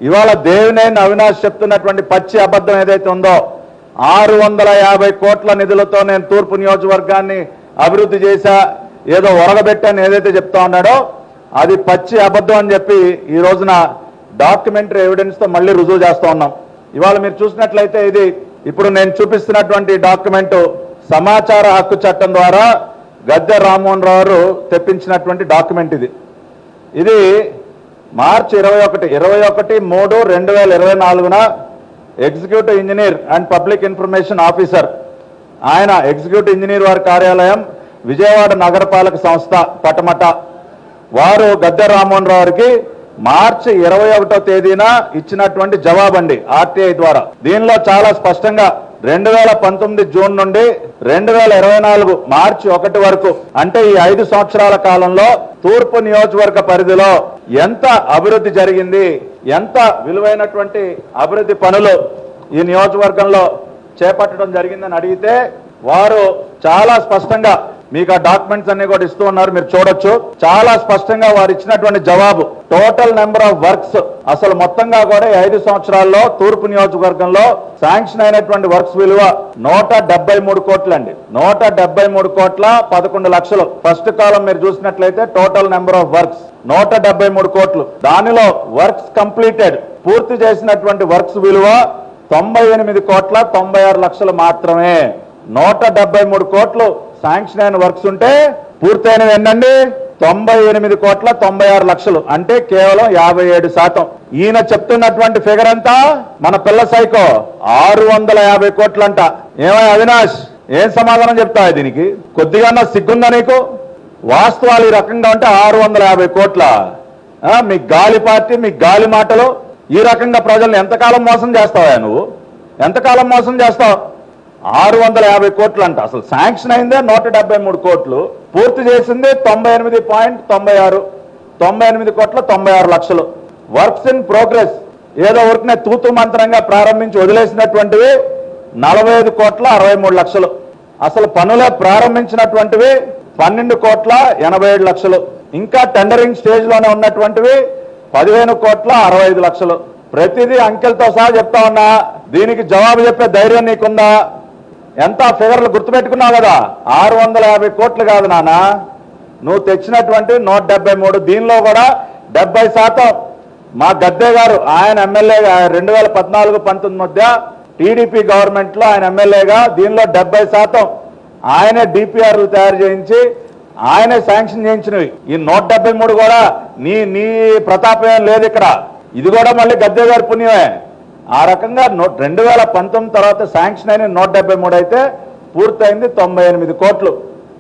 ఇవాళ దేవినేని అవినాష్ చెప్తున్నటువంటి పచ్చి అబద్ధం ఏదైతే ఉందో 650 కోట్ల నిధులతో నేను తూర్పు నియోజకవర్గాన్ని అభివృద్ధి చేశా, ఏదో ఒరగబెట్టాను ఏదైతే చెప్తా ఉన్నాడో అది పచ్చి అబద్ధం అని చెప్పి ఈ రోజున డాక్యుమెంటరీ ఎవిడెన్స్తో మళ్ళీ రుజువు చేస్తూ ఉన్నాం. ఇవాళ మీరు చూసినట్లయితే ఇది ఇప్పుడు నేను చూపిస్తున్నటువంటి డాక్యుమెంటు సమాచార హక్కు చట్టం ద్వారా గద్దె రామ్మోహన్ రావు గారు తెప్పించినటువంటి డాక్యుమెంట్ ఇది మార్చి 21/3/2024న executive engineer and public information officer ఆయన ఎగ్జిక్యూటివ్ ఇంజనీర్ వారి కార్యాలయం విజయవాడ నగరపాలక సంస్థ పటమట వారు గద్దె రామ్మోహన్ రావు గారికి మార్చి 21వ తేదీన ఇచ్చినటువంటి జవాబండి ఆర్టీఐ ద్వారా. దీనిలో చాలా స్పష్టంగా 2019 జూన్ నుండి 2024 మార్చి 1 వరకు అంటే ఈ 5 సంవత్సరాల కాలంలో తూర్పు నియోజకవర్గ పరిధిలో ఎంత అభివృద్ధి జరిగింది, ఎంత విలువైనటువంటి అభివృద్ధి పనులు ఈ నియోజకవర్గంలో చేపట్టడం జరిగిందని అడిగితే వారు చాలా స్పష్టంగా మీకు ఆ డాక్యుమెంట్స్ అన్ని కూడా ఇస్తూ ఉన్నారు, మీరు చూడొచ్చు. చాలా స్పష్టంగా వారు ఇచ్చినటువంటి జవాబు టోటల్ నెంబర్ ఆఫ్ వర్క్స్ అసలు మొత్తంగా కూడా 5 సంవత్సరాల్లో తూర్పు నియోజకవర్గంలో శాంక్షన్ అయినటువంటి వర్క్స్ విలువ 173 కోట్లు అండి. 173 కోట్ల 11 లక్షలు. ఫస్ట్ కాలం మీరు చూసినట్లయితే టోటల్ నెంబర్ ఆఫ్ వర్క్స్ 173 కోట్లు. దానిలో వర్క్స్ కంప్లీటెడ్ పూర్తి చేసినటువంటి వర్క్స్ విలువ 98 కోట్ల 96 లక్షలు మాత్రమే. 173 కోట్లు శాంక్షన్ అయిన వర్క్స్ ఉంటే పూర్తయినవి ఏంటండి 98 కోట్ల 96 లక్షలు, అంటే కేవలం 57%. ఈయన చెప్తున్నటువంటి ఫిగర్ అంతా మన పిల్ల సైకో 650 కోట్లంట. ఏమై అవినాష్ ఏం సమాధానం చెప్తావు దీనికి? కొద్దిగా సిగ్గుందా నీకు? వాస్తవాలు ఈ రకంగా ఉంటే 650 కోట్ల మీ గాలి పార్టీ, మీ గాలి మాటలు ఈ రకంగా ప్రజల్ని ఎంతకాలం మోసం చేస్తావా నువ్వు? ఎంతకాలం మోసం చేస్తావు? 650 కోట్లు అంట. అసలు శాంక్షన్ అయిందే 173 కోట్లు, పూర్తి చేసింది 98.96, 98 కోట్ల 96 లక్షలు. వర్క్స్ ఇన్ ప్రోగ్రెస్ ఏదో ఊరికనే తూతు మంత్రంగా ప్రారంభించి వదిలేసినటువంటివి 45 కోట్ల 63 లక్షలు. అసలు పనులే ప్రారంభించినటువంటివి 12 కోట్ల 87 లక్షలు. ఇంకా టెండరింగ్ స్టేజ్ లోనే ఉన్నటువంటివి 15 కోట్ల 65 లక్షలు. ప్రతిదీ అంకెలతో సహా చెప్తా ఉన్నా, దీనికి జవాబు చెప్పే ధైర్యం నీకుందా? ఎంత ఫిగర్లు గుర్తుపెట్టుకున్నావు కదా, 650 కోట్లు కాదు నాన్న, నువ్వు తెచ్చినటువంటి 173. దీనిలో కూడా 70% మా గద్దె గారు ఆయన ఎమ్మెల్యేగా 2014-19 మధ్య టీడీపీ గవర్నమెంట్ లో ఆయన ఎమ్మెల్యేగా దీనిలో 70% ఆయనే డిపిఆర్లు తయారు చేయించి ఆయనే శాంక్షన్ చేయించినవి. ఈ 173 కూడా నీ ప్రతాపం ఏం లేదు ఇక్కడ. ఇది కూడా మళ్ళీ గద్దె గారి పుణ్యమే. ఆ రకంగా 2019 తర్వాత శాంక్షన్ అయిన 173 అయితే పూర్తయింది 98 కోట్లు.